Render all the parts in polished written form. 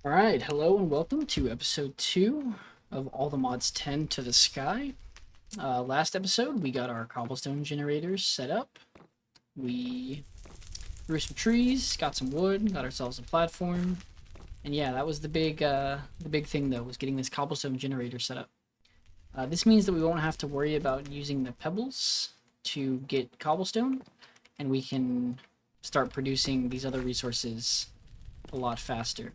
Alright, hello and welcome to episode 2 of All the Mods 10 to the Sky. Last episode, we got our cobblestone generators set up. We grew some trees, got some wood, got ourselves a platform. And yeah, that was the big thing though, was getting this cobblestone generator set up. This means that we won't have to worry about using the pebbles to get cobblestone, and we can start producing these other resources a lot faster.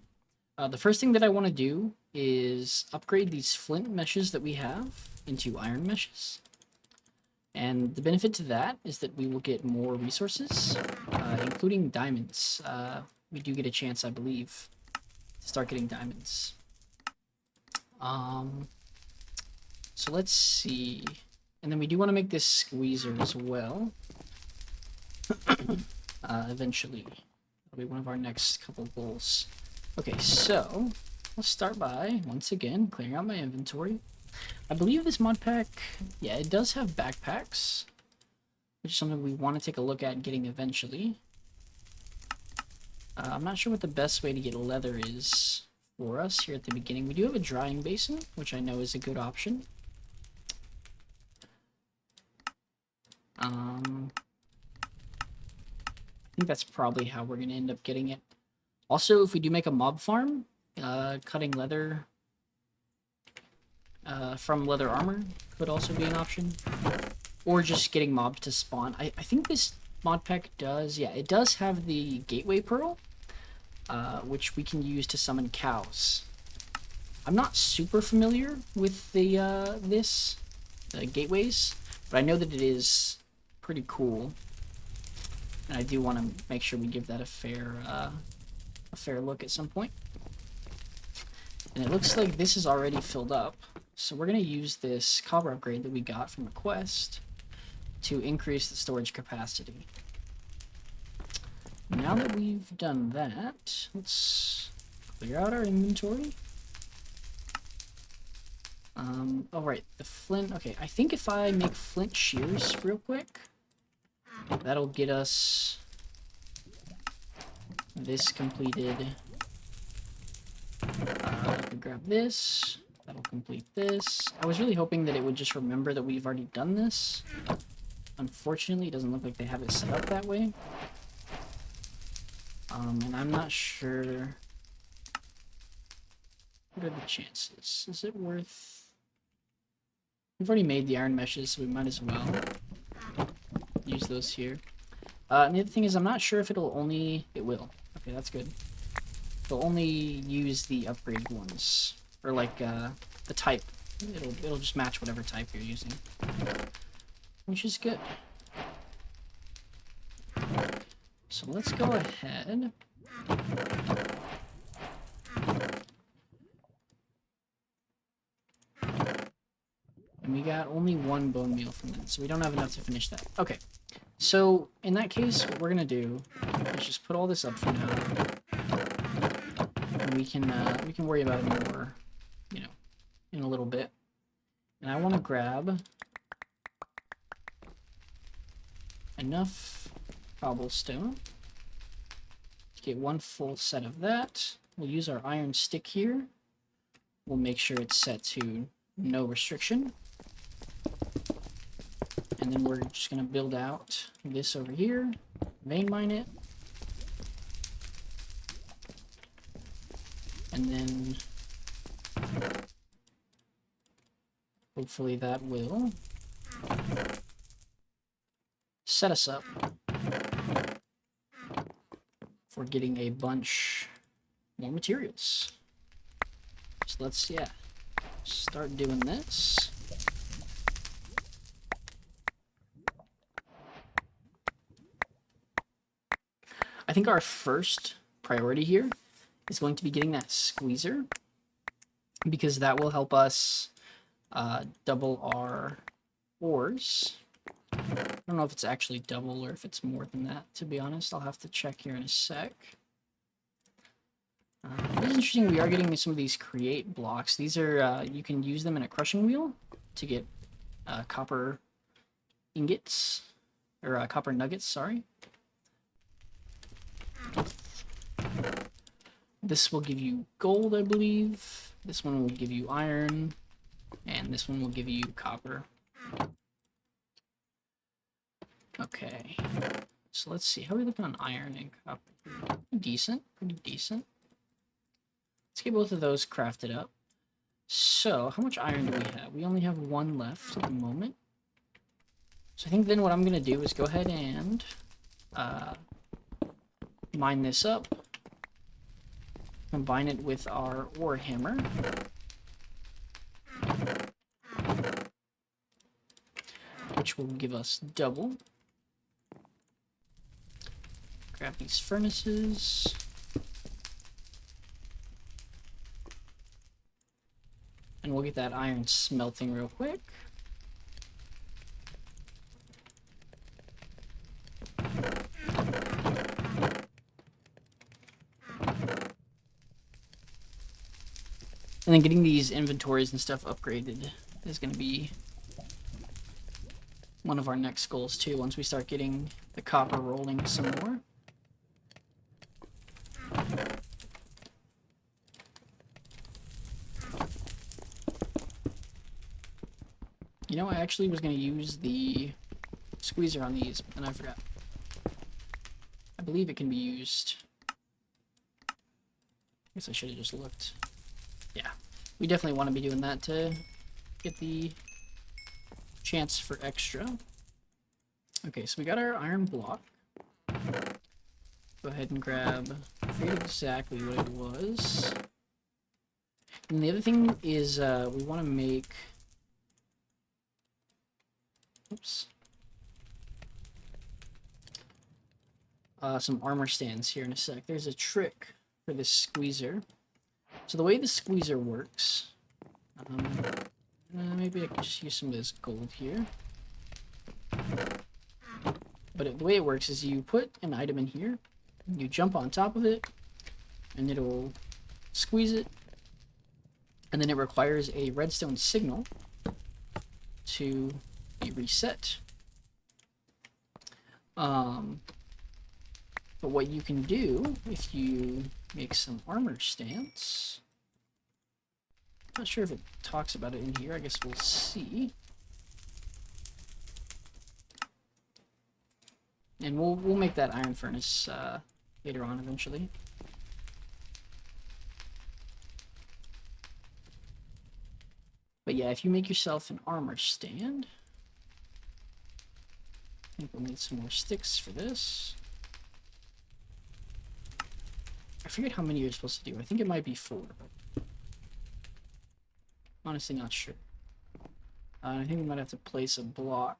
The first thing that I want to do is upgrade these flint meshes that we have into iron meshes. And the benefit to that is that we will get more resources, including diamonds. We do get a chance, I believe, to start getting diamonds. So let's see. And then we do want to make this squeezer as well. Eventually. That'll be one of our next couple goals. Okay, so let's start by, once again, clearing out my inventory. I believe this mod pack, yeah, it does have backpacks, which is something we want to take a look at getting eventually. I'm not sure what the best way to get leather is for us here at the beginning. We do have a drying basin, which I know is a good option. I think that's probably how we're going to end up getting it. Also, if we do make a mob farm, cutting leather from leather armor could also be an option. Or just getting mobs to spawn. I think this mod pack does, yeah, it does have the gateway pearl, which we can use to summon cows. I'm not super familiar with the gateways, but I know that it is pretty cool. And I do want to make sure we give that a fair look at some point. And it looks like this is already filled up, so we're going to use this copper upgrade that we got from a quest to increase the storage capacity. Now that we've done that, let's clear out our inventory. Oh right, the flint. Okay, I think if I make flint shears real quick, that'll get us this completed. Grab this. That'll complete this. I was really hoping that it would just remember that we've already done this. Unfortunately, it doesn't look like they have it set up that way. And I'm not sure. What are the chances? Is it worth... We've already made the iron meshes, so we might as well use those here. And the other thing is, I'm not sure if it'll only... It will. Okay, that's good. It'll only use the upgraded ones. Or like, the type. It'll just match whatever type you're using. Which is good. So let's go ahead. And we got only one bone meal from that, so we don't have enough to finish that. Okay. So, in that case, what we're gonna do is just put all this up for now. And we can worry about it more, you know, in a little bit. And I want to grab enough cobblestone to get one full set of that. We'll use our iron stick here. We'll make sure it's set to no restriction. And then we're just going to build out this over here, vein mine it. And then hopefully that will set us up for getting a bunch more materials. So let's, yeah, start doing this. I think our first priority here is going to be getting that squeezer, because that will help us double our ores. I don't know if it's actually double or if it's more than that, to be honest. I'll have to check here in a sec. It is interesting, we are getting some of these create blocks. These are, you can use them in a crushing wheel to get copper ingots, or copper nuggets, sorry. This will give you gold, I believe. This one will give you iron. And this one will give you copper. Okay. So let's see. How are we looking on iron and copper? Pretty decent. Pretty decent. Let's get both of those crafted up. So, how much iron do we have? We only have one left at the moment. So I think then what I'm going to do is go ahead and mine this up. Combine it with our ore hammer. Which will give us double. Grab these furnaces. And we'll get that iron smelting real quick. And then getting these inventories and stuff upgraded is going to be one of our next goals too, once we start getting the copper rolling some more. You know, I actually was going to use the squeezer on these, and I forgot. I believe it can be used. I guess I should have just looked. Yeah, we definitely want to be doing that to get the chance for extra. Okay, so we got our iron block. Go ahead and grab, I forget exactly what it was. And the other thing is we want to make, oops, some armor stands here in a sec. There's a trick for this squeezer. So the way the squeezer works, maybe I could just use some of this gold here. But the way it works is you put an item in here, you jump on top of it, and it'll squeeze it, and then it requires a redstone signal to be reset. But what you can do if you make some armor stands, not sure if it talks about it in here, I guess we'll see. And we'll make that iron furnace later on eventually. But yeah, if you make yourself an armor stand, I think we'll need some more sticks for this. I forget how many you're supposed to do. I think it might be 4. Honestly, not sure. I think we might have to place a block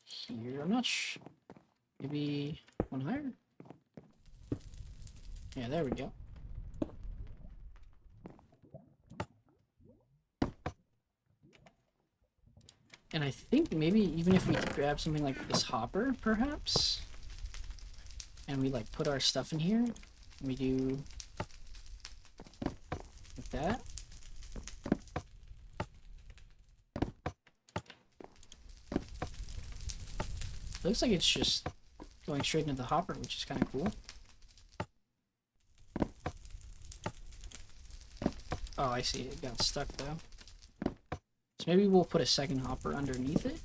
here. I'm not sure. Maybe one higher? Yeah, there we go. And I think maybe even if we could grab something like this hopper, perhaps, and we like put our stuff in here, and we do like that. Looks like it's just going straight into the hopper, which is kind of cool. Oh, I see. It got stuck though. So maybe we'll put a second hopper underneath it.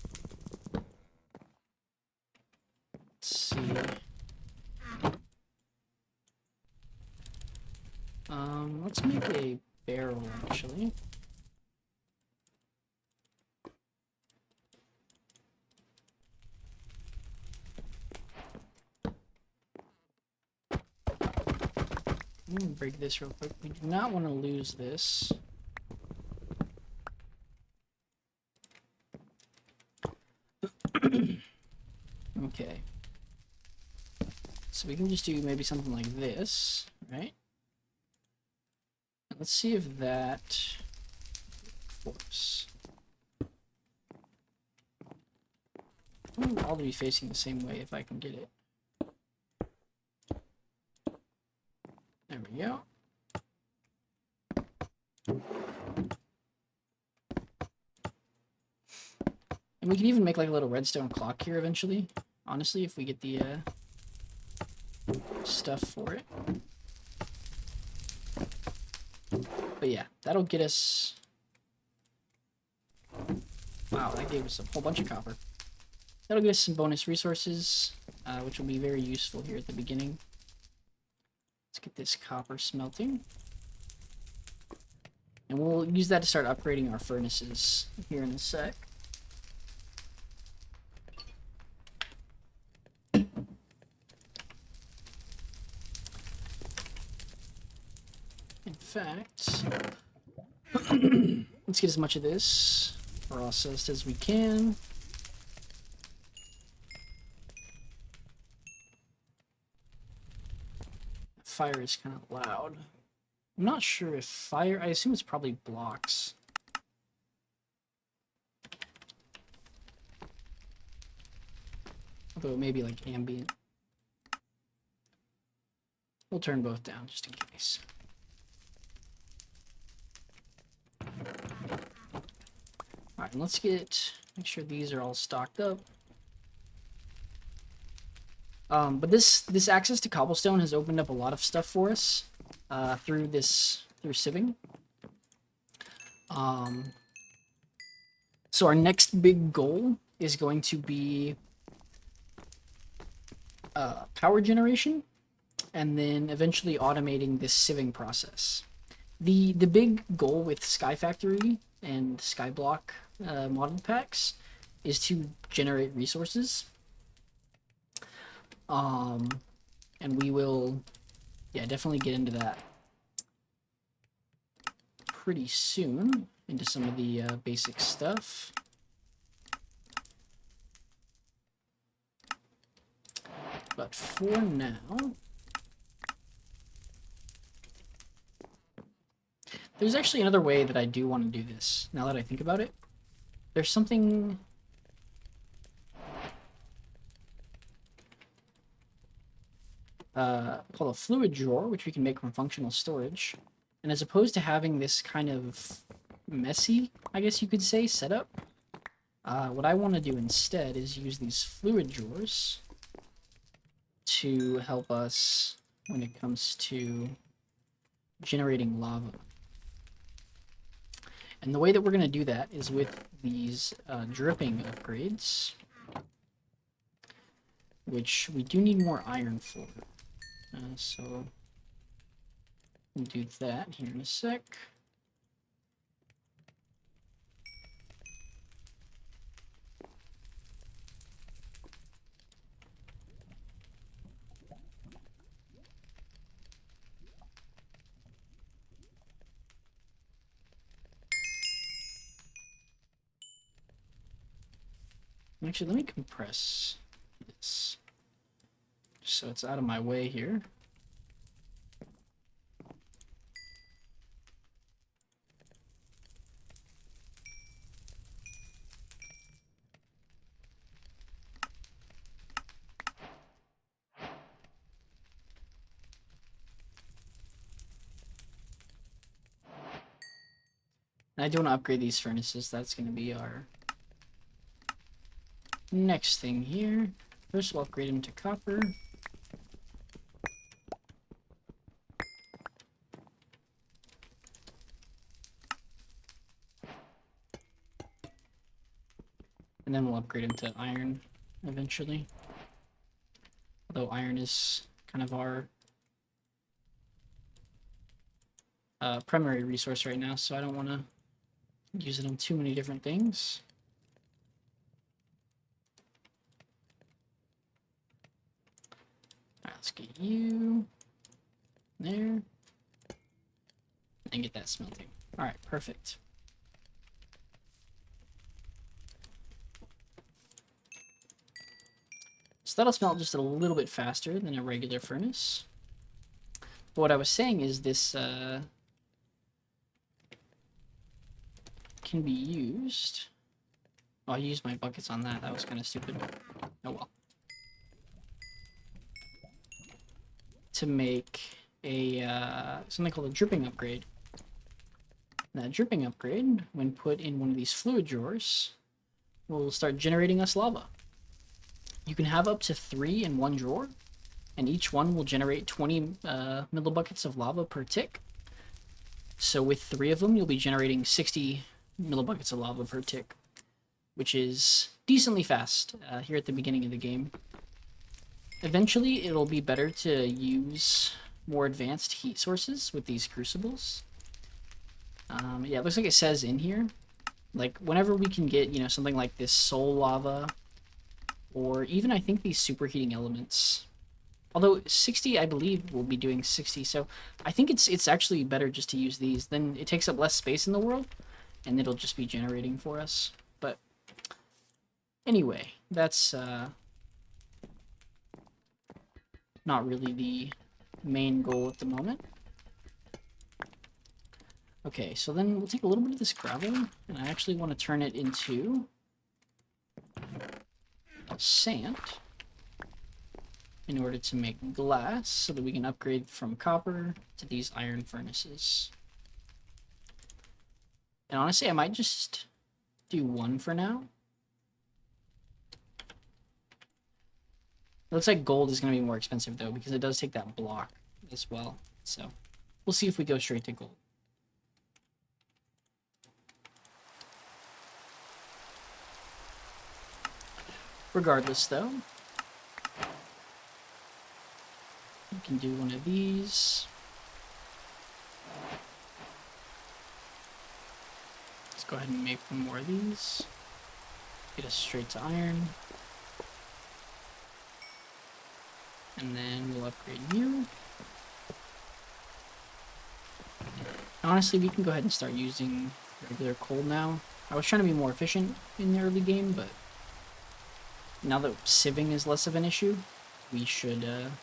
Let's see. Let's make a barrel actually. I'm gonna break this real quick. We do not want to lose this. Okay. So we can just do maybe something like this, right? Let's see if that works. I'll be facing the same way if I can get it. There we go. And we can even make like a little redstone clock here eventually. Honestly, if we get the stuff for it. But yeah, that'll get us... Wow, that gave us a whole bunch of copper. That'll get us some bonus resources, which will be very useful here at the beginning. Let's get this copper smelting. And we'll use that to start upgrading our furnaces here in a sec. In fact, let's get as much of this processed as we can. Fire is kind of loud. I'm not sure if fire... I assume it's probably blocks. Although it may be like ambient. We'll turn both down just in case. Alright, and let's make sure these are all stocked up. But this access to cobblestone has opened up a lot of stuff for us through sieving. So our next big goal is going to be power generation, and then eventually automating this sieving process. The big goal with Sky Factory and Skyblock Modpacks is to generate resources. And we will, yeah, definitely get into that pretty soon, into some of the basic stuff. But for now, there's actually another way that I do want to do this, now that I think about it. There's something... called a fluid drawer, which we can make from functional storage. And as opposed to having this kind of messy, I guess you could say, setup, what I want to do instead is use these fluid drawers to help us when it comes to generating lava. And the way that we're going to do that is with these dripping upgrades, which we do need more iron for. So we'll do that here in a sec. Actually, let me compress this so it's out of my way here. And I do want to upgrade these furnaces. That's going to be our next thing here. First, we'll upgrade them to copper. And then we'll upgrade them to iron eventually. Although iron is kind of our primary resource right now, so I don't want to use it on too many different things. Alright, let's get you there. And get that smelting. Alright, perfect. So that'll smelt just a little bit faster than a regular furnace. But what I was saying is this can be used. Oh, I used my buckets on that. That was kind of stupid. Oh well. To make a something called a dripping upgrade. That dripping upgrade, when put in one of these fluid drawers, will start generating us lava. You can have up to 3 in one drawer, and each one will generate 20 millibuckets of lava per tick. So with 3 of them, you'll be generating 60 millibuckets of lava per tick, which is decently fast here at the beginning of the game. Eventually, it'll be better to use more advanced heat sources with these crucibles. Yeah, it looks like it says in here, like, whenever we can get, you know, something like this soul lava, or even, I think, these superheating elements. Although 60, I believe, will be doing 60, so I think it's actually better just to use these. Then it takes up less space in the world, and it'll just be generating for us. But anyway, that's not really the main goal at the moment. Okay, so then we'll take a little bit of this gravel, and I actually want to turn it into sand in order to make glass, so that we can upgrade from copper to these iron furnaces. And honestly, I might just do 1 for now. It looks like gold is going to be more expensive, though, because it does take that block as well. So we'll see if we go straight to gold. Regardless, though, we can do one of these. Let's go ahead and make one more of these. Get us straight to iron. And then we'll upgrade you. Honestly, we can go ahead and start using regular coal now. I was trying to be more efficient in the early game, but now that sieving is less of an issue, we should have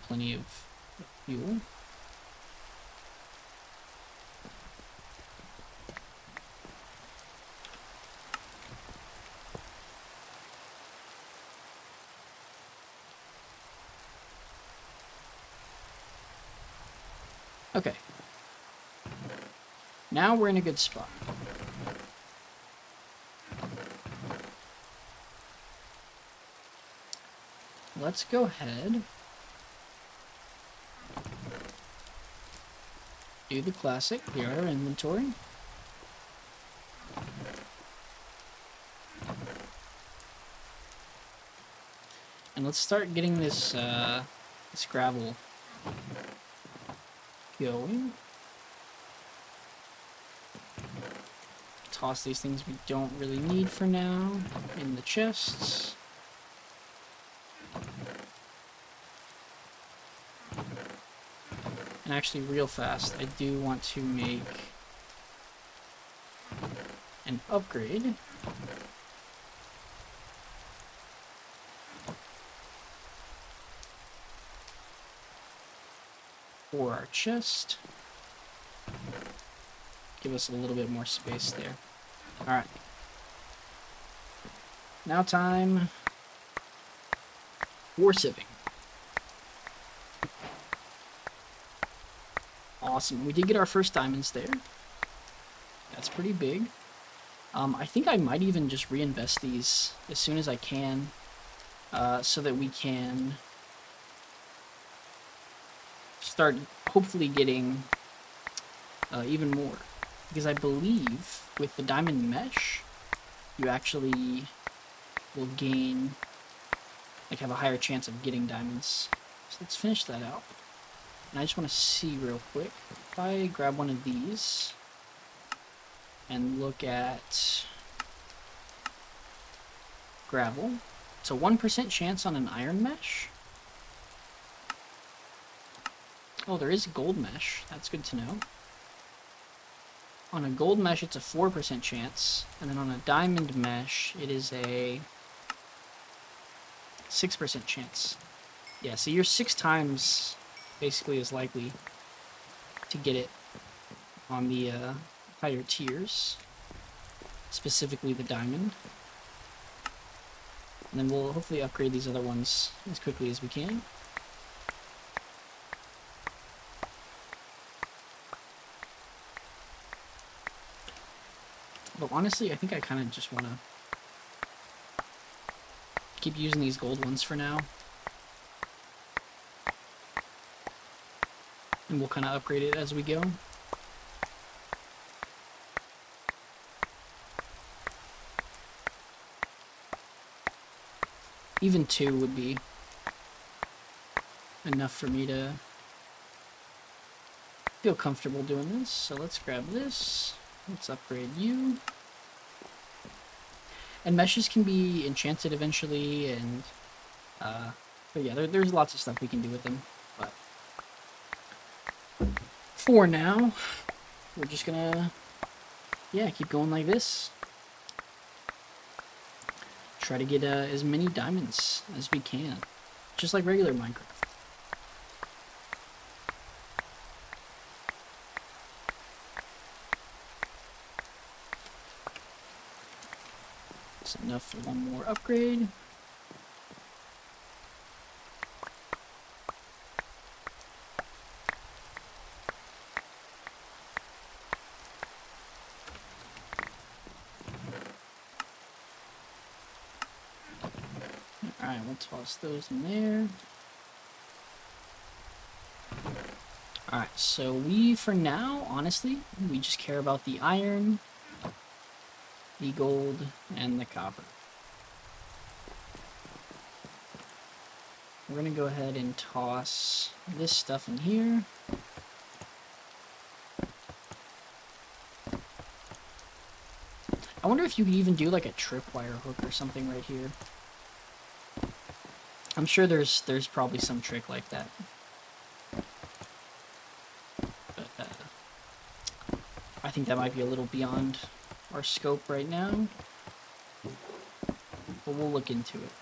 plenty of fuel. Okay. Now we're in a good spot. Let's go ahead. Do the classic, clear our inventory. And let's start getting this this gravel going. Toss these things we don't really need for now in the chests. And actually, real fast, I do want to make an upgrade. For our chest. Give us a little bit more space there. Alright. Now time for sieving. Awesome. We did get our first diamonds there. That's pretty big. I think I might even just reinvest these as soon as I can, so that we can start hopefully getting even more. Because I believe with the diamond mesh, you actually will gain, like, have a higher chance of getting diamonds. So let's finish that out. And I just want to see real quick, if I grab one of these and look at gravel, it's a 1% chance on an iron mesh. Oh, there is gold mesh. That's good to know. On a gold mesh, it's a 4% chance, and then on a diamond mesh, it is a 6% chance. Yeah, so you're 6 times basically as likely to get it on the higher tiers, specifically the diamond. And then we'll hopefully upgrade these other ones as quickly as we can. But honestly, I kind of just want to keep using these gold ones for now. and we'll kind of upgrade it as we go. Even 2 would be enough for me to feel comfortable doing this. So let's grab this. Let's upgrade you. And meshes can be enchanted eventually, and but yeah, there's lots of stuff we can do with them. But for now, we're just gonna, yeah, keep going like this. Try to get as many diamonds as we can, just like regular Minecraft. That's enough for one more upgrade. Alright, we'll toss those in there. Alright, so we, for now, honestly, we just care about the iron, the gold, and the copper. We're going to go ahead and toss this stuff in here. I wonder if you could even do like a tripwire hook or something right here. I'm sure there's probably some trick like that. But I think that might be a little beyond our scope right now. But we'll look into it.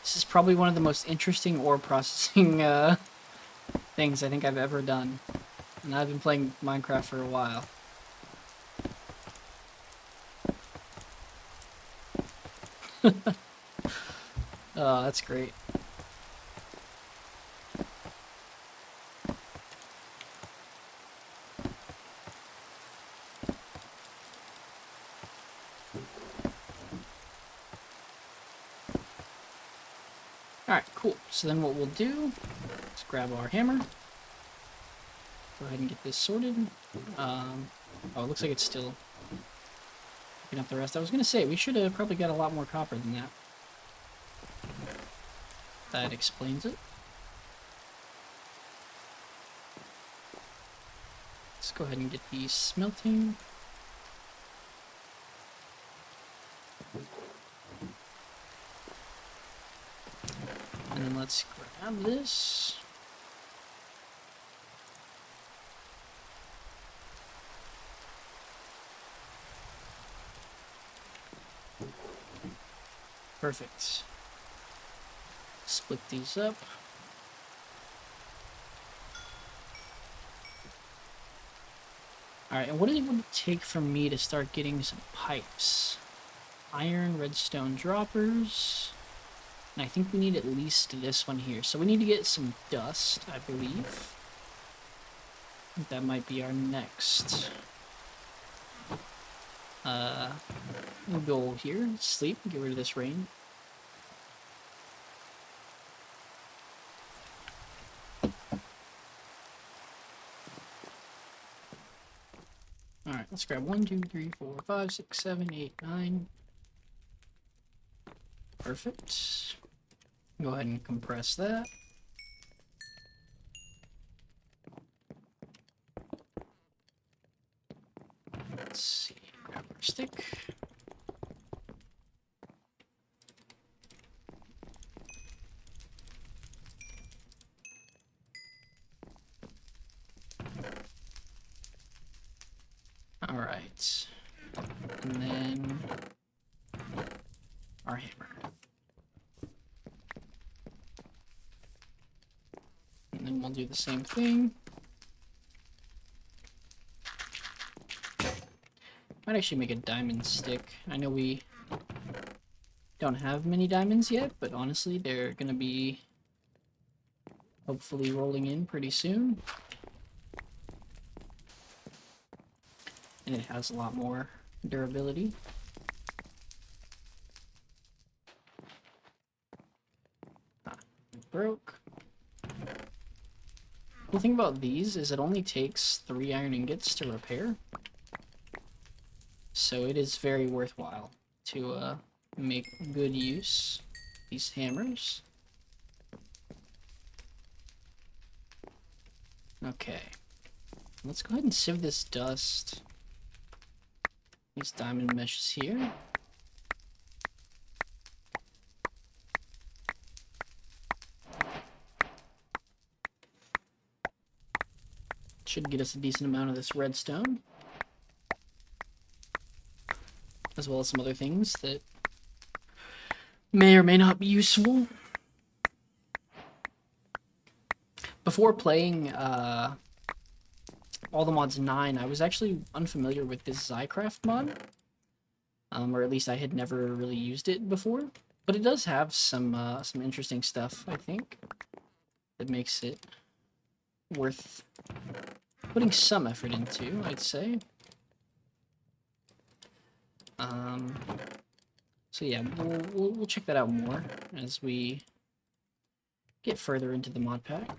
This is probably one of the most interesting ore processing things I think I've ever done. And I've been playing Minecraft for a while. Oh, that's great. Alright, cool. So then what we'll do is grab our hammer. Go ahead and get this sorted. Oh, it looks like it's still picking up the rest. I was going to say, we should have probably got a lot more copper than that. That explains it. Let's go ahead and get these smelting. And then let's grab this. Perfect. Split these up. Alright, and what would it take for me to start getting some pipes? Iron, redstone droppers. And I think we need at least this one here. So we need to get some dust, I believe. I think that might be our next goal here. Sleep, get rid of this rain. Alright, let's grab 1, 2, 3, 4, 5, 6, 7, 8, 9. Perfect. Go ahead and compress that. Let's see, grab our stick. Alright. And then our hammer. And then we'll do the same thing. Might actually make a diamond stick. I know we don't have many diamonds yet, but honestly, they're gonna be hopefully rolling in pretty soon. And it has a lot more durability. It broke. The thing about these is it only takes 3 iron ingots to repair. So it is very worthwhile to make good use of these hammers. Okay. Let's go ahead and sieve this dust. These diamond meshes here. Should get us a decent amount of this redstone. As well as some other things that may or may not be useful. Before playing All the Mods 9, I was actually unfamiliar with this Zycraft mod. Or at least I had never really used it before. But it does have some interesting stuff, I think, that makes it worth putting some effort into, I'd say. So yeah, we'll check that out more as we get further into the mod pack.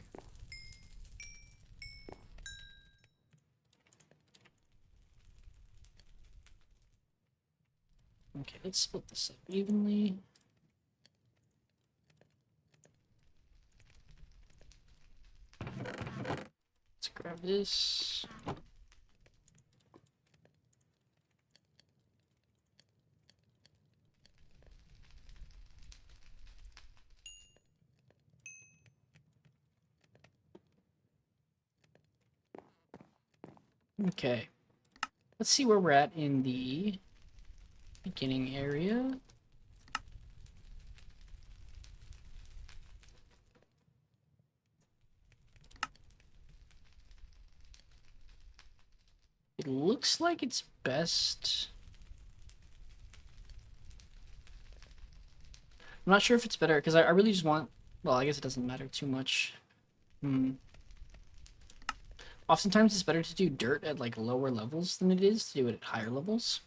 Okay, let's split this up evenly. Let's grab this. Okay, let's see where we're at in the beginning area. It looks like it's best. I'm not sure if it's better, because I really just want... Well, I guess it doesn't matter too much. Oftentimes it's better to do dirt at like lower levels than it is to do it at higher levels.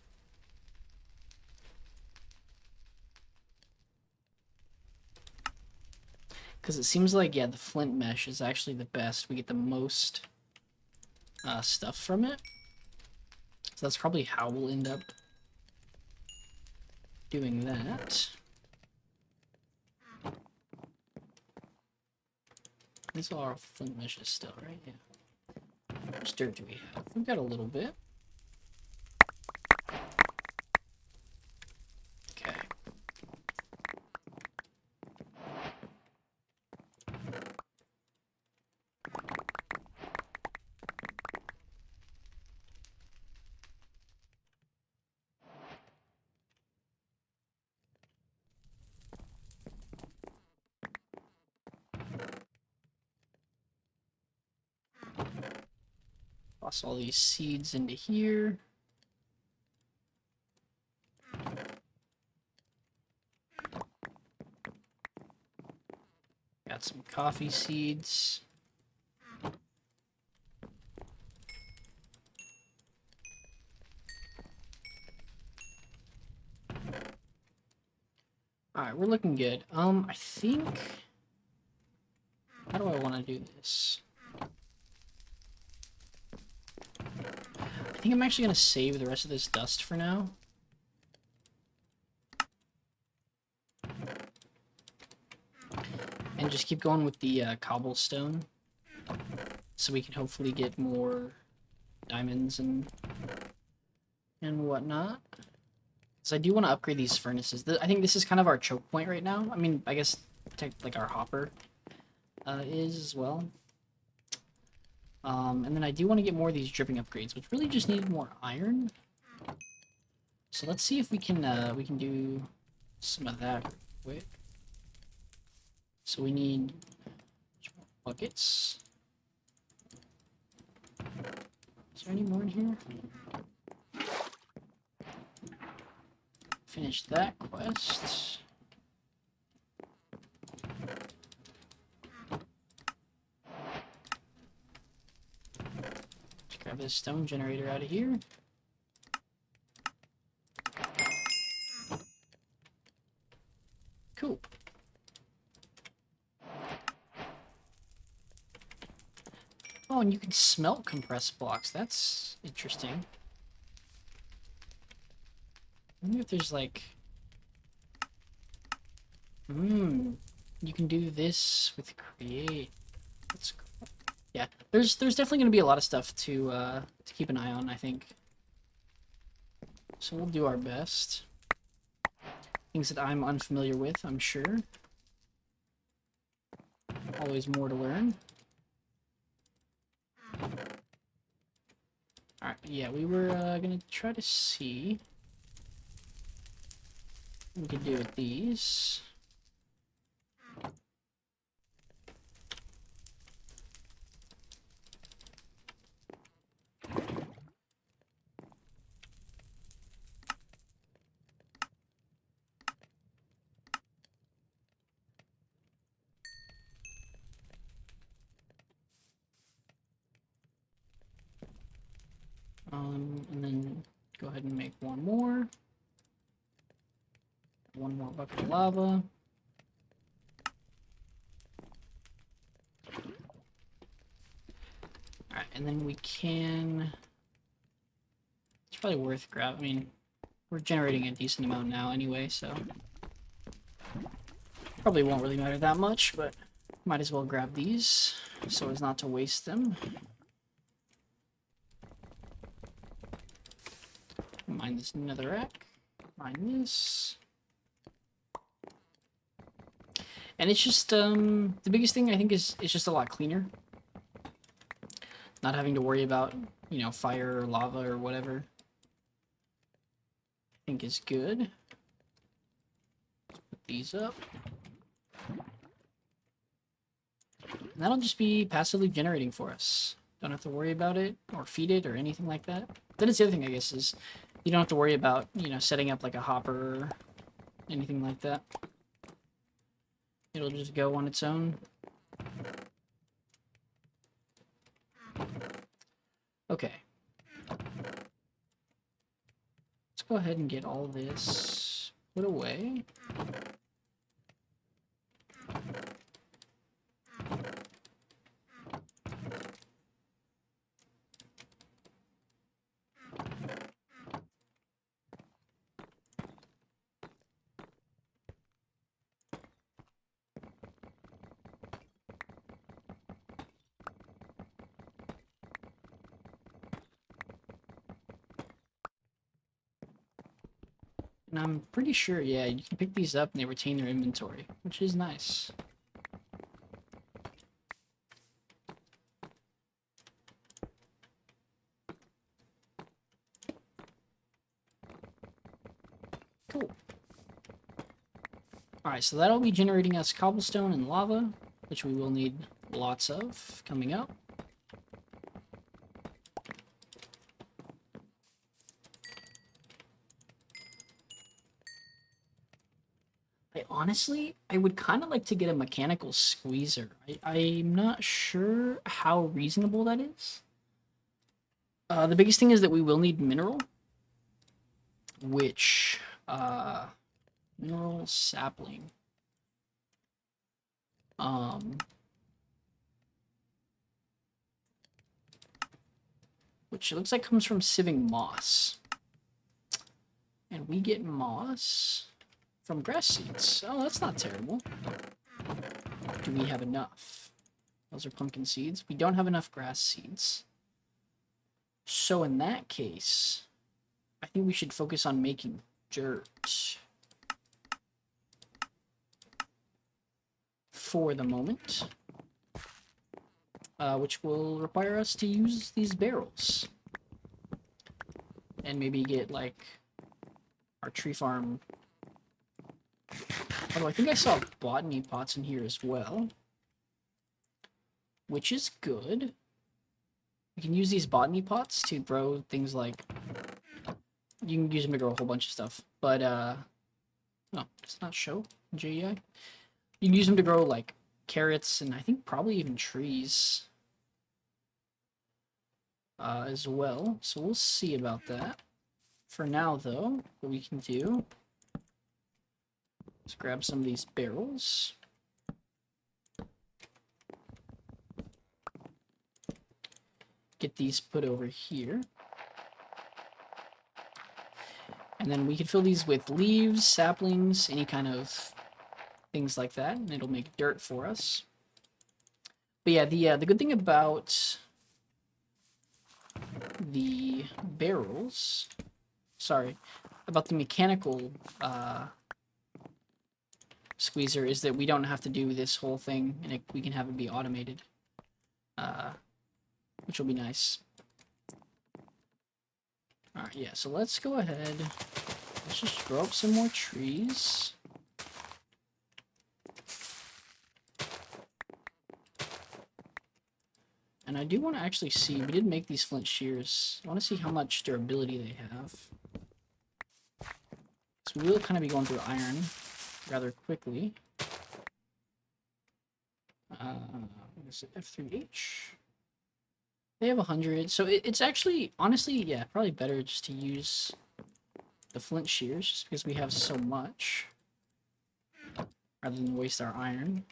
Because it seems like, yeah, the flint mesh is actually the best. We get the most stuff from it. So that's probably how we'll end up doing that. These are flint meshes still, right? Yeah. How much dirt do we have? We've got a little bit. Okay. Toss all these seeds into here. Got some coffee seeds. Alright, we're looking good. I think... How do I want to do this? I think I'm actually going to save the rest of this dust for now. And just keep going with the cobblestone. So we can hopefully get more diamonds and whatnot. So I do want to upgrade these furnaces. I think this is kind of our choke point right now. I mean, I guess like our hopper is as well. And then I do want to get more of these dripping upgrades, which really just need more iron. So let's see if we can do some of that real quick. So we need buckets. Is there any more in here? Finish that quest. grab this stone generator out of here. Cool. Oh, and you can smelt compressed blocks. That's interesting. I wonder if there's like... you can do this with create. That's cool. Yeah, there's definitely going to be a lot of stuff to keep an eye on, I think. So we'll do our best. Things that I'm unfamiliar with, I'm sure. Always more to learn. Alright, yeah, we were gonna try to see what we could do with these. And then go ahead and make one more. One more bucket of lava. Alright, and then we can... It's probably worth grabbing. I mean, we're generating a decent amount now anyway, so... Probably won't really matter that much, but might as well grab these so as not to waste them. Mine this netherrack. Mine this. And it's just, the biggest thing I think is it's just a lot cleaner. Not having to worry about, you know, fire or lava or whatever. I think is good. Let's put these up. And that'll just be passively generating for us. Don't have to worry about it or feed it or anything like that. Then it's the other thing, I guess, is you don't have to worry about, you know, setting up like a hopper or anything like that. It'll just go on its own. Okay. Let's go ahead and get all this put away. And I'm pretty sure, yeah, you can pick these up and they retain their inventory, which is nice. Cool. Alright, so that'll be generating us cobblestone and lava, which we will need lots of coming up. Honestly, I would kind of like to get a mechanical squeezer. I'm not sure how reasonable that is. The biggest thing is that we will need mineral, which, mineral sapling. Which it looks like comes from sieving moss. And we get moss from grass seeds. Oh, that's not terrible. Do we have enough? Those are pumpkin seeds. We don't have enough grass seeds. So in that case, I think we should focus on making dirt. For the moment. Which will require us to use these barrels. And maybe get, like, our tree farm. Although I think I saw botany pots in here as well. Which is good. We can use these botany pots to grow things like... You can use them to grow a whole bunch of stuff. But, no, does it not show JEI? You can use them to grow, like, carrots and I think probably even trees. as well. So we'll see about that. For now, though, what we can do is grab some of these barrels. Get these put over here. And then we can fill these with leaves, saplings, any kind of things like that, and it'll make dirt for us. But yeah, the good thing about the barrels, sorry, about the mechanical squeezer is that we don't have to do this whole thing, and we can have it be automated, which will be nice. Alright, yeah, so let's go ahead. Let's just grow up some more trees. And I do want to actually see, we did make these flint shears. I want to see how much durability they have. So we will kind of be going through iron rather quickly. What is it? F3H. They have 100, so it's actually, honestly, yeah, probably better just to use the flint shears, just because we have so much, rather than waste our iron.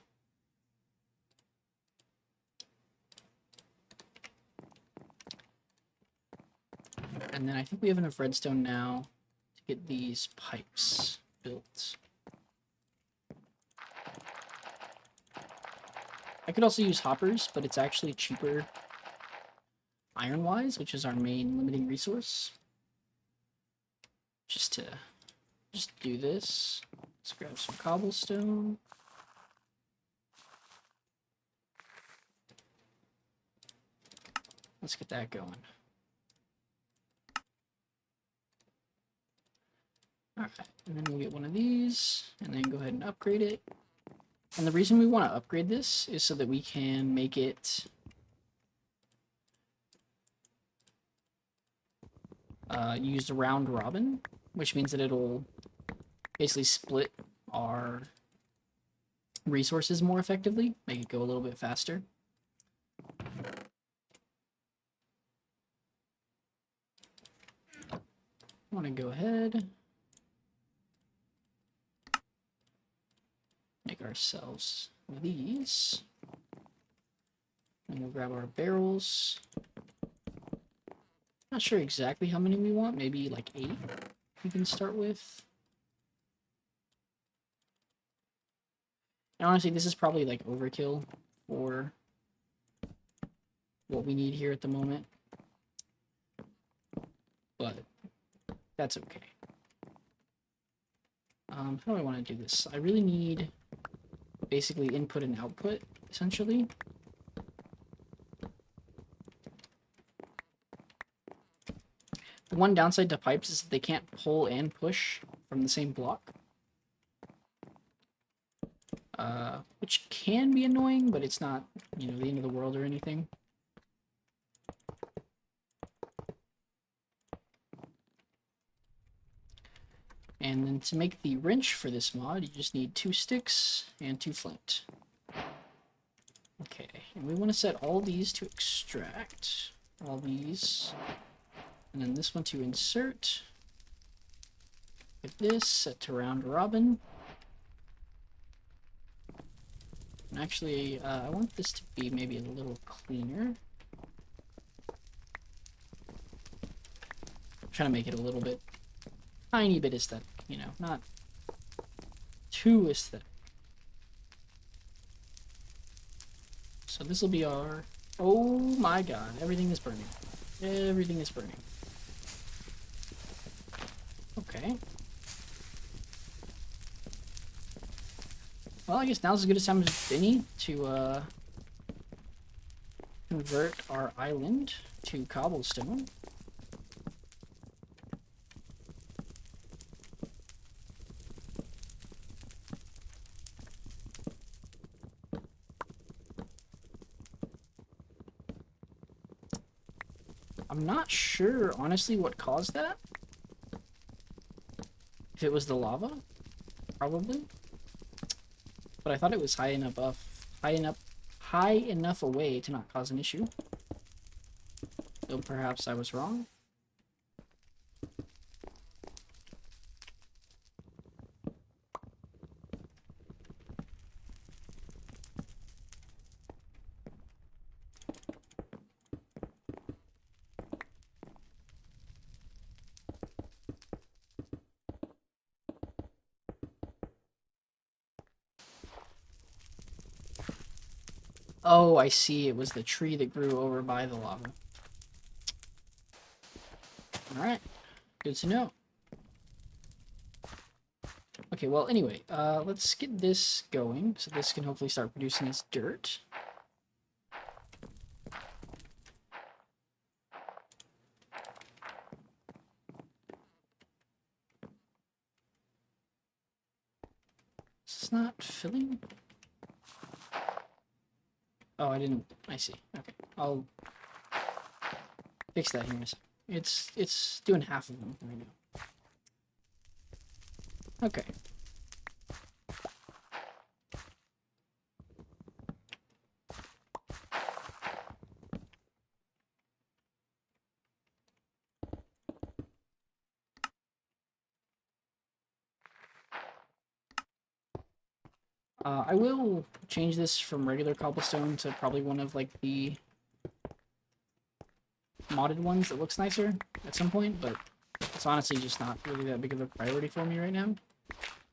And then I think we have enough redstone now to get these pipes built. I could also use hoppers, but it's actually cheaper iron-wise, which is our main limiting resource. Just do this. Let's grab some cobblestone. Let's get that going. Alright, and then we'll get one of these, and then go ahead and upgrade it. And the reason we want to upgrade this is so that we can make it used round robin, which means that it'll basically split our resources more effectively, make it go a little bit faster. I want to go ahead, make ourselves these, and we'll grab our barrels. Not sure exactly how many we want, maybe like 8 we can start with. And honestly, this is probably like overkill for what we need here at the moment, but that's okay. How do I want to do this? I really need basically input and output, essentially. The one downside to pipes is that they can't pull and push from the same block. Which can be annoying, but it's not, you know, the end of the world or anything. And then to make the wrench for this mod, you just need 2 sticks and 2 flint. Okay, and we want to set all these to extract. All these. And then this one to insert. Get this set to round robin. And actually, I want this to be maybe a little cleaner. I'm trying to make it a little bit, tiny bit aesthetic, you know, not too aesthetic. So this will be our, oh my god, everything is burning. Everything is burning. Okay. Well, I guess now's as good a time as any to convert our island to cobblestone. I'm not sure, honestly, what caused that. If it was the lava, probably. But I thought it was high enough away to not cause an issue. Oh, so perhaps I was wrong. Oh, I see. It was the tree that grew over by the lava. Alright. Good to know. Okay, well, anyway, let's get this going, so this can hopefully start producing its dirt. Is this not filling? Oh, I didn't. I see. Okay, I'll fix that here in a second. It's doing half of them right now. Okay. I will change this from regular cobblestone to probably one of like the modded ones that looks nicer at some point, but it's honestly just not really that big of a priority for me right now.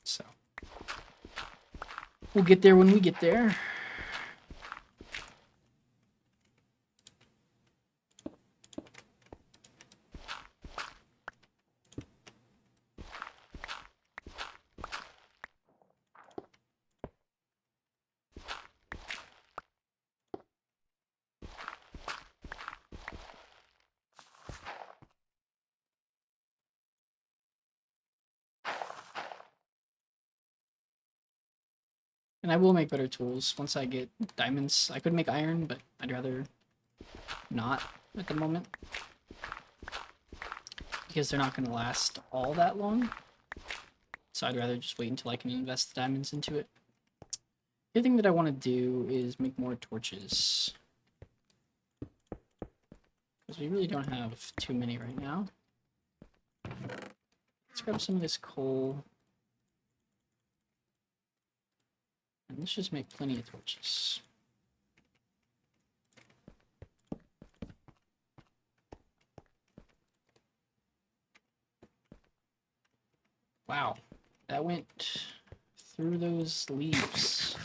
So we'll get there when we get there. And I will make better tools once I get diamonds. I could make iron, but I'd rather not at the moment, because they're not going to last all that long. So I'd rather just wait until I can invest the diamonds into it. The other thing that I want to do is make more torches, because we really don't have too many right now. Let's grab some of this coal. And let's just make plenty of torches. Wow, that went through those leaves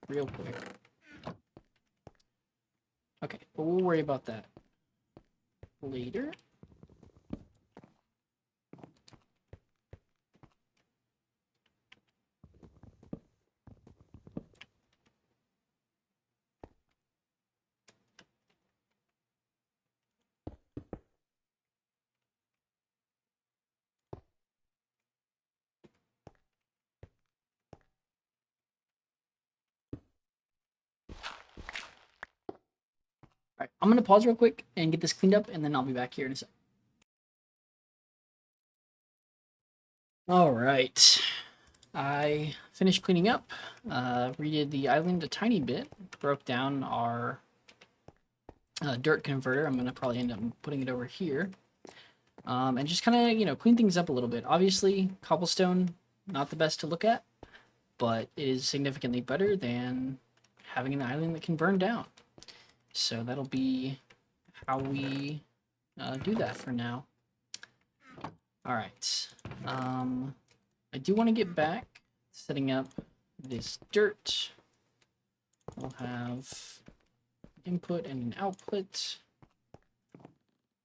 real quick. Okay, but we'll worry about that later. Alright, I'm gonna pause real quick and get this cleaned up, and then I'll be back here in a sec. Alright, I finished cleaning up, redid the island a tiny bit, broke down our dirt converter. I'm gonna probably end up putting it over here. And just kind of, clean things up a little bit. Obviously, cobblestone, not the best to look at, but it is significantly better than having an island that can burn down. So that'll be how we do that for now. Alright. I do want to get back setting up this dirt. We'll have input and an output.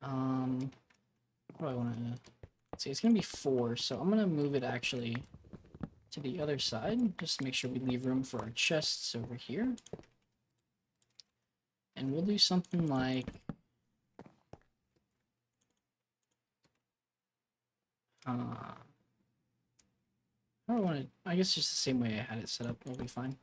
What do I want to... Let's see, it's going to be 4, so I'm going to move it actually to the other side, just to make sure we leave room for our chests over here. And we'll do something like... I don't want to... I guess just the same way I had it set up will be fine.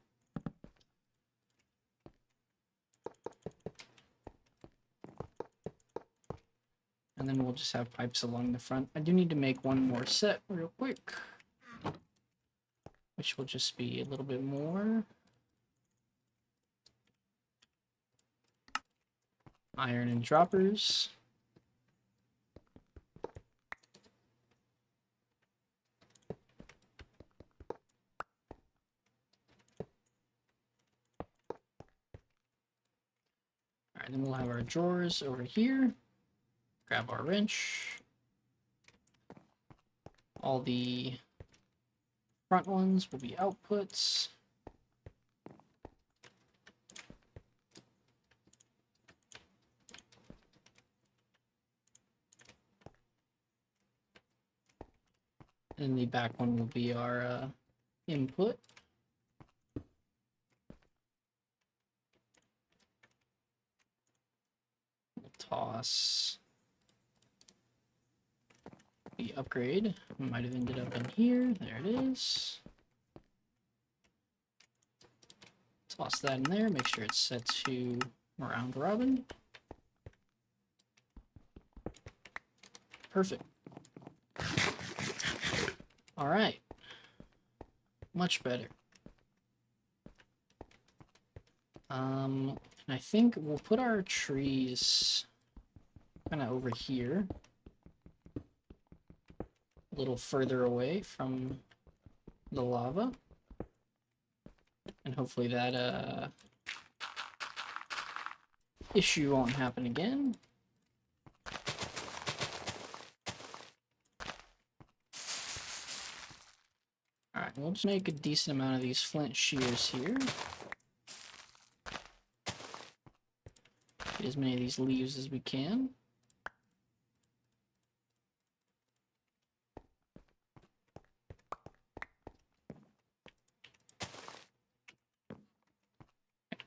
And then we'll just have pipes along the front. I do need to make one more set real quick, which will just be a little bit more. iron and droppers. All right, then we'll have our drawers over here. Grab our wrench. All the front ones will be outputs. And the back one will be our input. We'll toss the upgrade. Might have ended up in here. There it is. Toss that in there. Make sure it's set to round robin. Perfect. All right. Much better. And I think we'll put our trees kind of over here, a little further away from the lava, and hopefully that issue won't happen again. Alright, we'll just make a decent amount of these flint shears here. Get as many of these leaves as we can.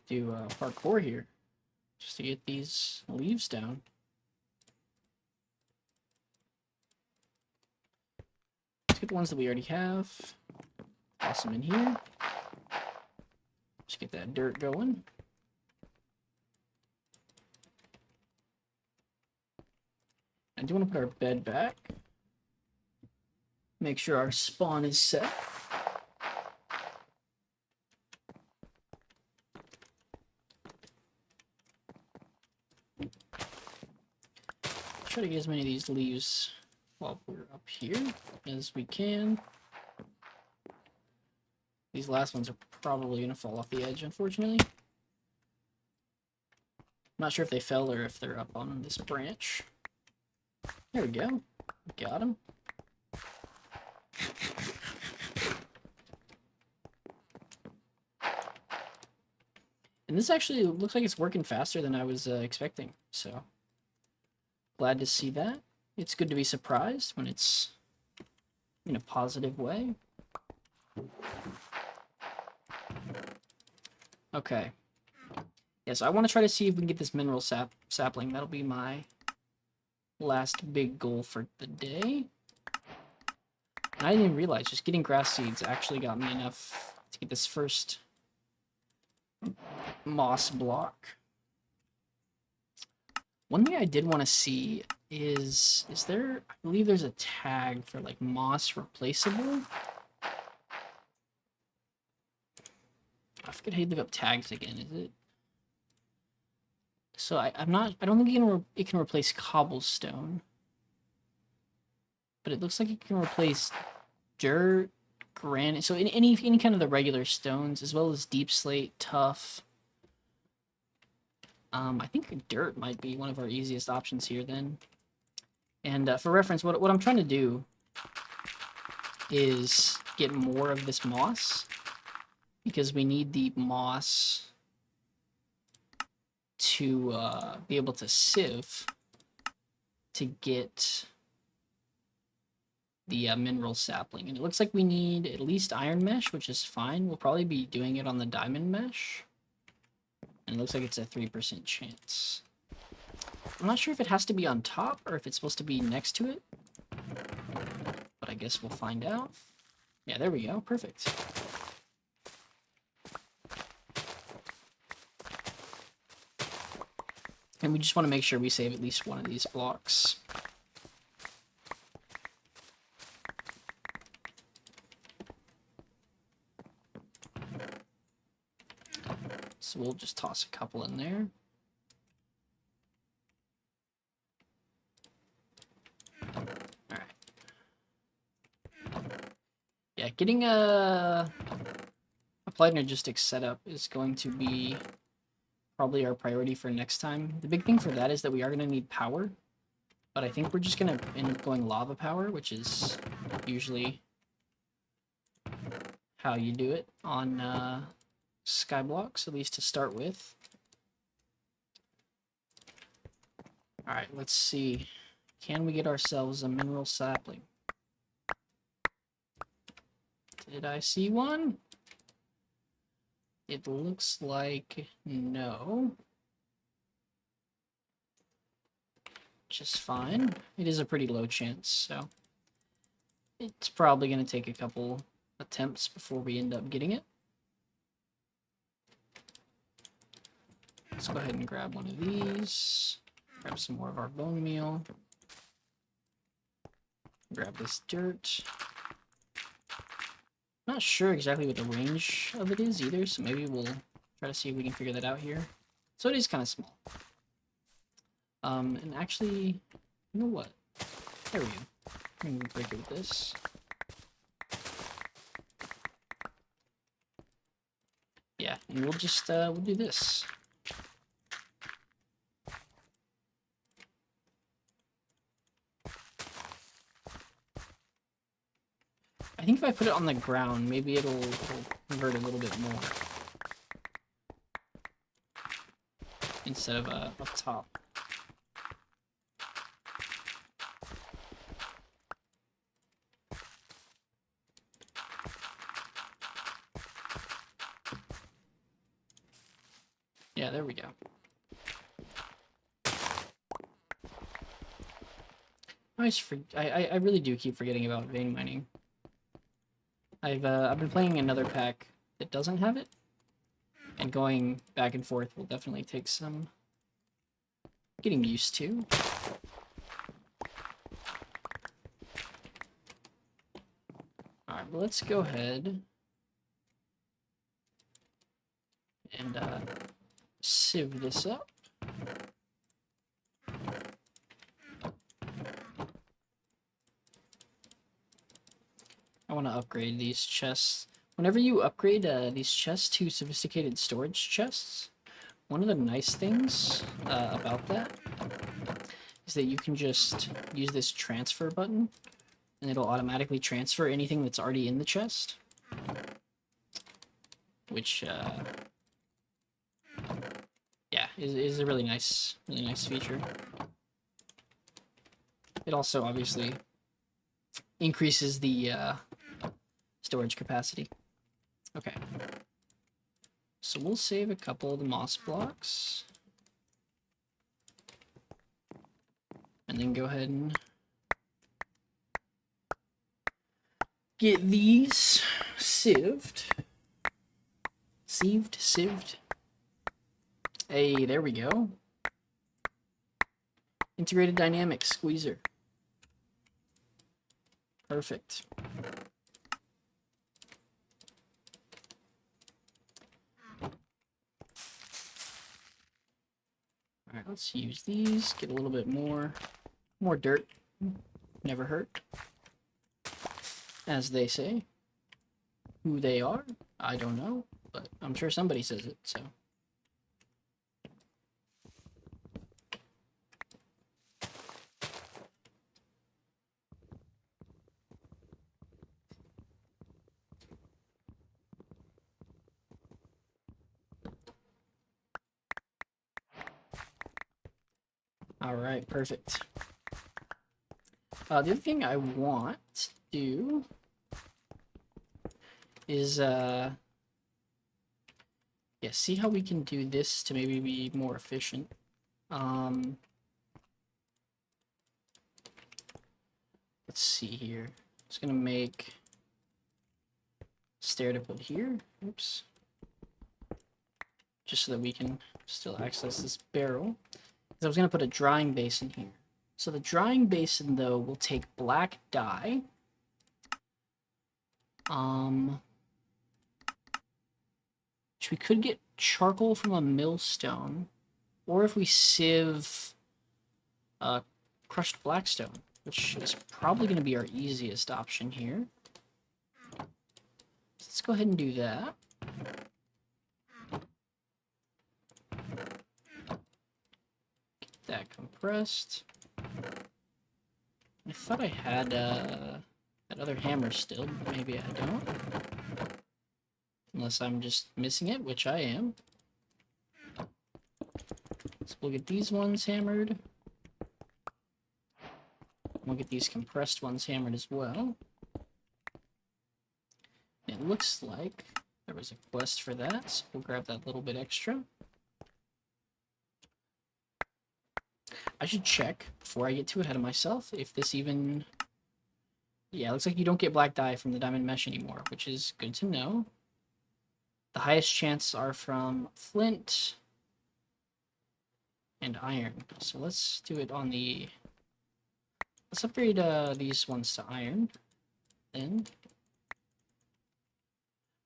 Do parkour here, just to get these leaves down. Let's get the ones that we already have. Toss them in here. Just get that dirt going. I do want to put our bed back. Make sure our spawn is set. Try to get as many of these leaves while we're up here as we can. These last ones are probably going to fall off the edge, unfortunately. I'm not sure if they fell or if they're up on this branch. There we go. Got them. And this actually looks like it's working faster than I was expecting, so glad to see that. It's good to be surprised when it's in a positive way. Okay. Yeah, so I want to try to see if we can get this mineral sapling. That'll be my last big goal for the day. And I didn't even realize just getting grass seeds actually got me enough to get this first moss block. One thing I did want to see is there, I believe there's a tag for like moss replaceable. I forget how you look up tags again, is it? So I don't think it can replace cobblestone. But it looks like it can replace dirt, granite, so any kind of the regular stones, as well as deep slate, tuff. I think dirt might be one of our easiest options here then. And for reference, what I'm trying to do is get more of this moss, because we need the moss to be able to sieve to get the mineral sapling. And it looks like we need at least iron mesh, which is fine. We'll probably be doing it on the diamond mesh. And it looks like it's a 3% chance. I'm not sure if it has to be on top or if it's supposed to be next to it. But I guess we'll find out. Yeah, there we go. Perfect. And we just want to make sure we save at least one of these blocks. So we'll just toss a couple in there. Alright. Yeah, getting a applied logistics setup is going to be probably our priority for next time. The big thing for that is that we are going to need power, but I think we're just going to end up going lava power, which is usually how you do it on Skyblocks, at least to start with. Alright, let's see. Can we get ourselves a mineral sapling? Did I see one? It looks like no. Just fine. It is a pretty low chance, so it's probably going to take a couple attempts before we end up getting it. Let's go ahead and grab one of these. Grab some more of our bone meal. Grab this dirt. Not sure exactly what the range of it is either, so maybe we'll try to see if we can figure that out here. So it is kind of small. And actually, you know what? There we go. I'm gonna break it with this. Yeah, and we'll just, we'll do this. I think if I put it on the ground, maybe it'll convert a little bit more. Instead of up top. Yeah, there we go. I really do keep forgetting about vein mining. I've been playing another pack that doesn't have it, and going back and forth will definitely take some getting used to. Alright, well, let's go ahead and sieve this up. I want to upgrade these chests. Whenever you upgrade these chests to sophisticated storage chests, one of the nice things about that is that you can just use this transfer button and it'll automatically transfer anything that's already in the chest. Which, yeah, is a really nice feature. It also obviously increases the storage capacity. Okay. So we'll save a couple of the moss blocks. And then go ahead and get these sieved. Sieved. Hey, there we go. Integrated dynamic squeezer. Perfect. Alright, let's use these, get a little bit more dirt. Never hurt. As they say. Who they are, I don't know, but I'm sure somebody says it, so. Alright, perfect. The other thing I want to do is, yeah, see how we can do this to maybe be more efficient. Let's see here. Just gonna make stair to put here. Oops. Just so that we can still access this barrel. I was going to put a drying basin here. So the drying basin, though, will take black dye. Which we could get charcoal from a millstone. Or if we sieve crushed blackstone. which is probably going to be our easiest option here. Let's go ahead and do that. Get that compressed. I thought I had that other hammer still, but maybe I don't. Unless I'm just missing it, which I am. So we'll get these ones hammered. We'll get these compressed ones hammered as well. It looks like there was a quest for that, so we'll grab that little bit extra. I should check before I get too ahead of myself if this even... Yeah, it looks like you don't get black dye from the diamond mesh anymore, which is good to know. The highest chances are from flint and iron. So let's do it on the... Let's upgrade these ones to iron. Then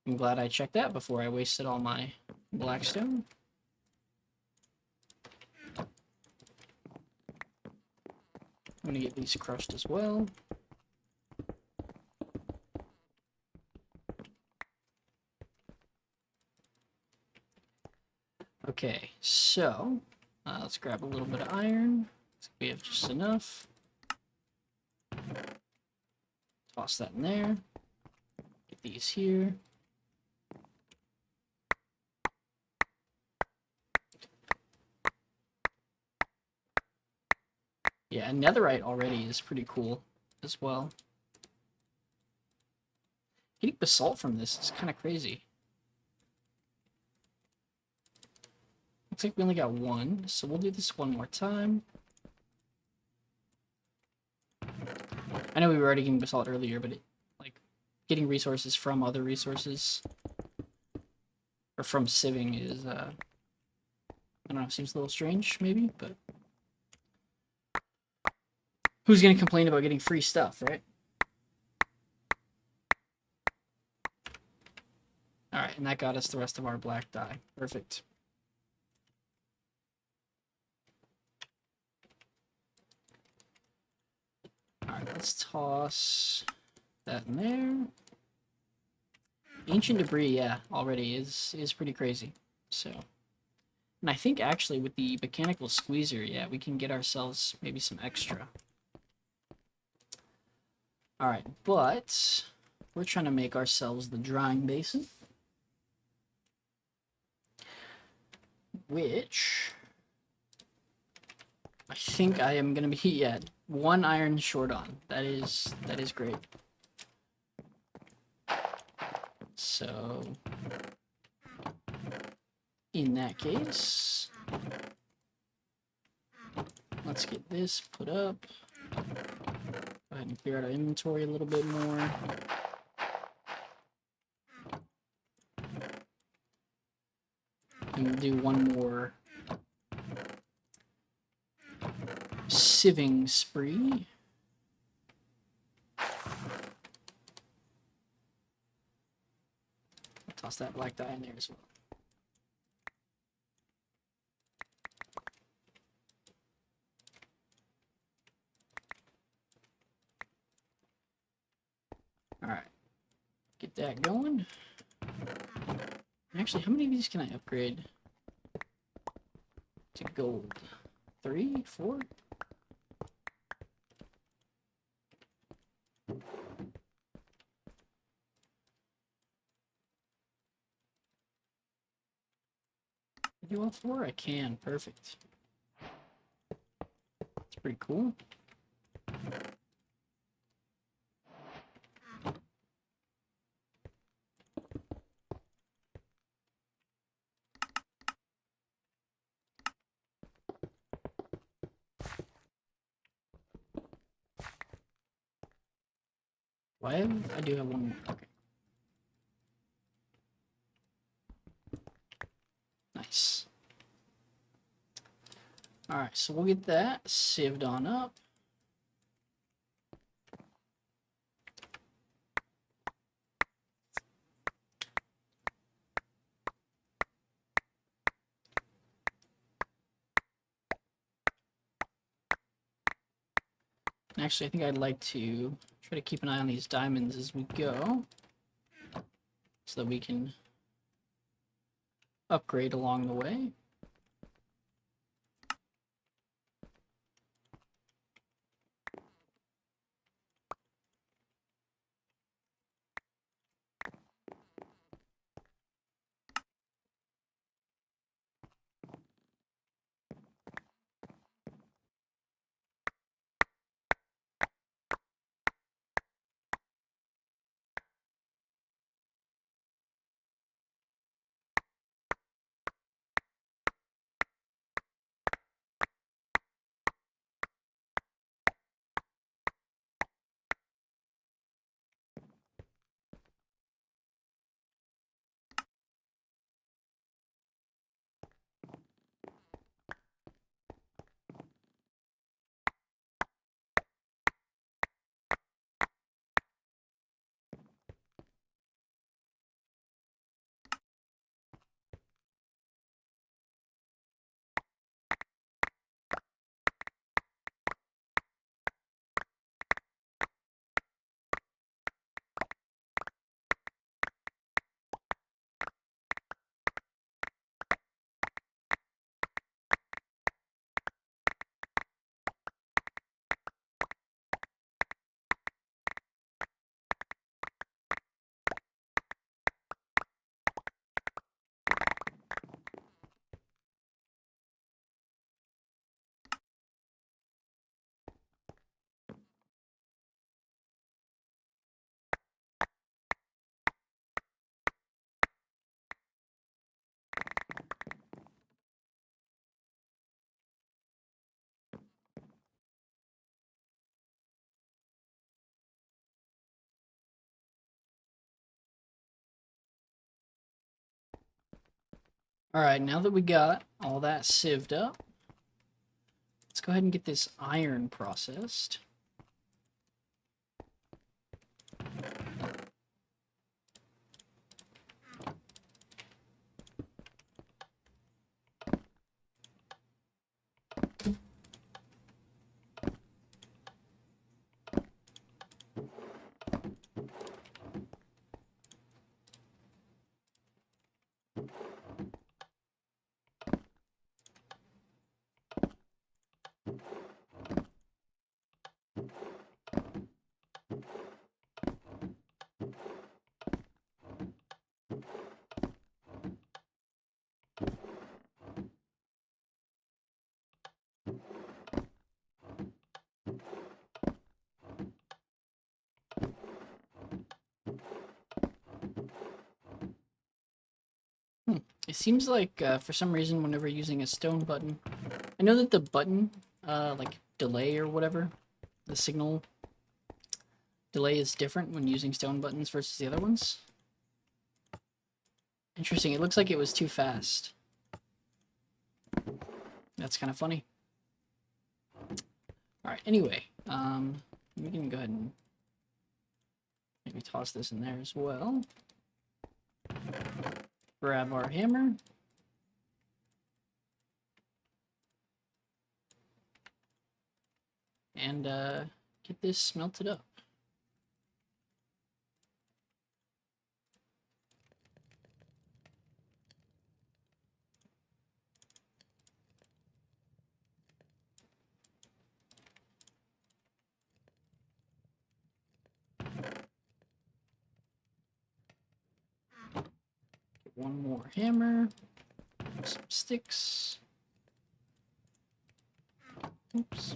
I'm glad I checked that before I wasted all my blackstone. I'm gonna get these crushed as well. Okay, so let's grab a little bit of iron. We have just enough. Toss that in there. Get these here. Yeah, netherite already is pretty cool as well. Getting basalt from this is kind of crazy. Looks like we only got one, so we'll do this one more time. I know we were already getting basalt earlier, but getting resources from other resources or from sieving is I don't know, seems a little strange maybe, but who's gonna complain about getting free stuff, right? Alright, and that got us the rest of our black dye. Perfect. Alright, let's toss that in there. Ancient debris, yeah, already is pretty crazy. So, and I think actually with the mechanical squeezer, yeah, we can get ourselves maybe some extra. Alright, but we're trying to make ourselves the drying basin, which I think I am going to be at 1 iron short on. That is great. So, in that case, let's get this put up. Go ahead and clear out our inventory a little bit more. And we'll do one more sieving spree. Toss that black dye in there as well. Alright. Get that going. Actually, how many of these can I upgrade to gold? 3? 4? Do all 4? I can. Perfect. That's pretty cool. I do have one more. Okay. Nice. Alright, so we'll get that sieved on up. Actually, I think I'd like to try to keep an eye on these diamonds as we go, so that we can upgrade along the way. Alright, now that we got all that sieved up, let's go ahead and get this iron processed. It seems like, for some reason, whenever using a stone button, I know that the button, like, delay or whatever, the signal delay is different when using stone buttons versus the other ones. Interesting, it looks like it was too fast. That's kind of funny. Alright, anyway, we can go ahead and maybe toss this in there as well. Grab our hammer. And get this smelted up. Get one more hammer. Some sticks. Oops.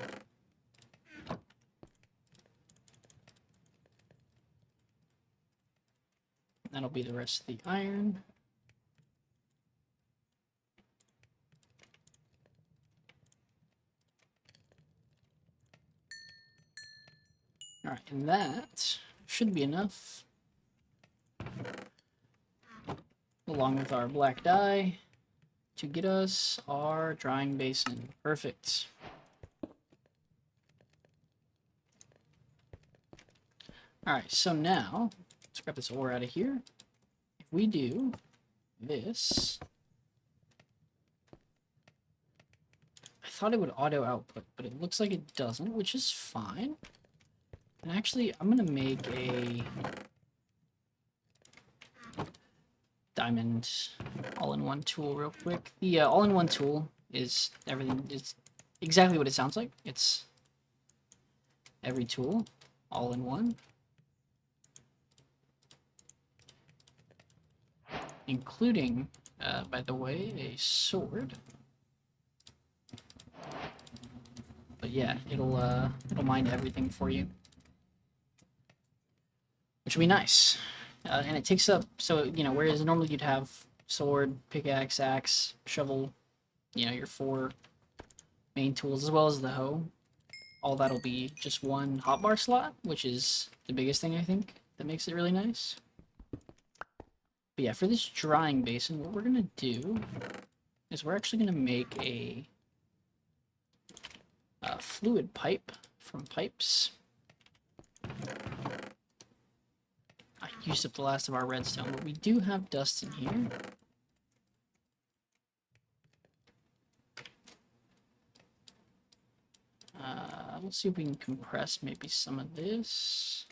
That'll be the rest of the iron. Alright, and that should be enough. Along with our black dye to get us our drying basin. Perfect. Alright, so now, let's grab this ore out of here. If we do this... thought it would auto output, but it looks like it doesn't, which is fine. And actually, I'm gonna make a diamond all-in-one tool real quick. The all-in-one tool is everything, is exactly what it sounds like. It's every tool all in one, including, by the way, a sword. But yeah, it'll mine everything for you, which will be nice. And it takes up, so, you know, whereas normally you'd have sword, pickaxe, axe, shovel, you know, your 4 main tools, as well as the hoe, all that'll be just one hotbar slot, which is the biggest thing, I think, that makes it really nice. But yeah, for this drying basin, what we're going to do is we're actually going to make a fluid pipe from pipes. I used up the last of our redstone, but we do have dust in here. Let's see if we can compress maybe some of this.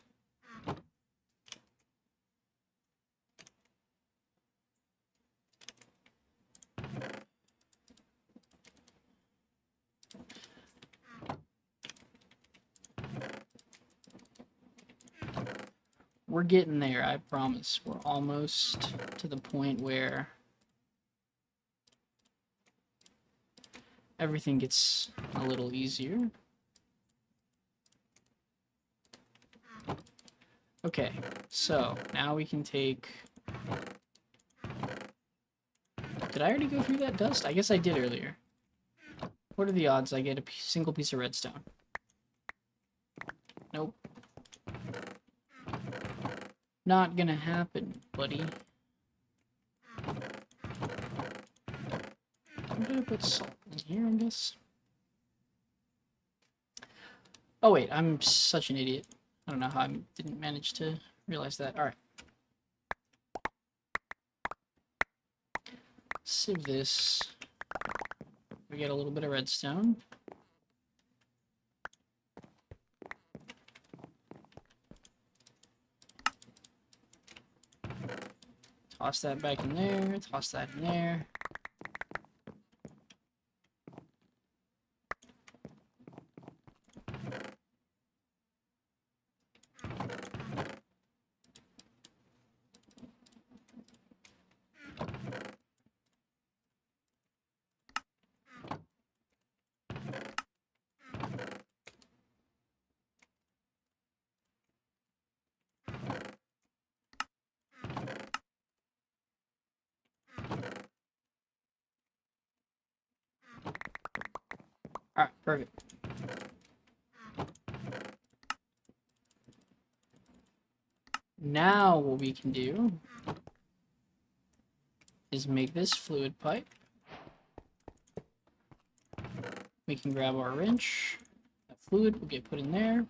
We're getting there, I promise. We're almost to the point where everything gets a little easier. Okay, so now we can take... Did I already go through that dust? I guess I did earlier. What are the odds I get a single piece of redstone? Nope. Not gonna happen, buddy. I'm gonna put salt in here, I guess. Oh wait, I'm such an idiot. I don't know how I didn't manage to realize that. Alright. Sieve this. We get a little bit of redstone. Toss that back in there, toss that in there. Alright, perfect. Now what we can do is make this fluid pipe. We can grab our wrench. That fluid will get put in there.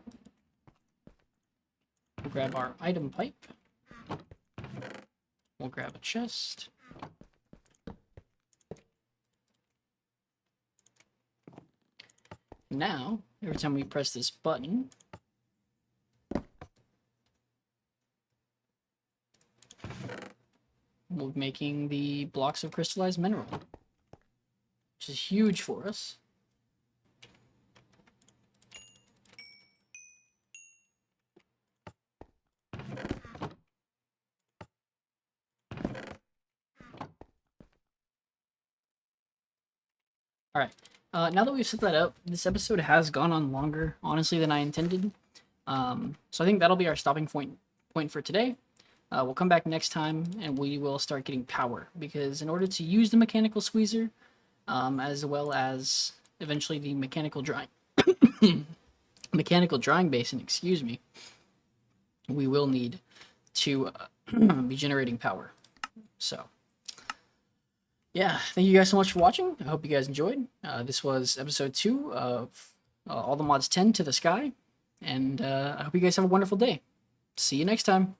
We'll grab our item pipe. We'll grab a chest. Now, every time we press this button, we're making the blocks of crystallized mineral, which is huge for us. Alright, now that we've set that up, this episode has gone on longer, honestly, than I intended. So I think that'll be our stopping point for today. We'll come back next time, and we will start getting power, because in order to use the mechanical squeezer, as well as eventually the mechanical drying basin, excuse me, we will need to be generating power. So yeah, thank you guys so much for watching. I hope you guys enjoyed. This was episode 2 of All the Mods 10 to the Sky, and I hope you guys have a wonderful day. See you next time.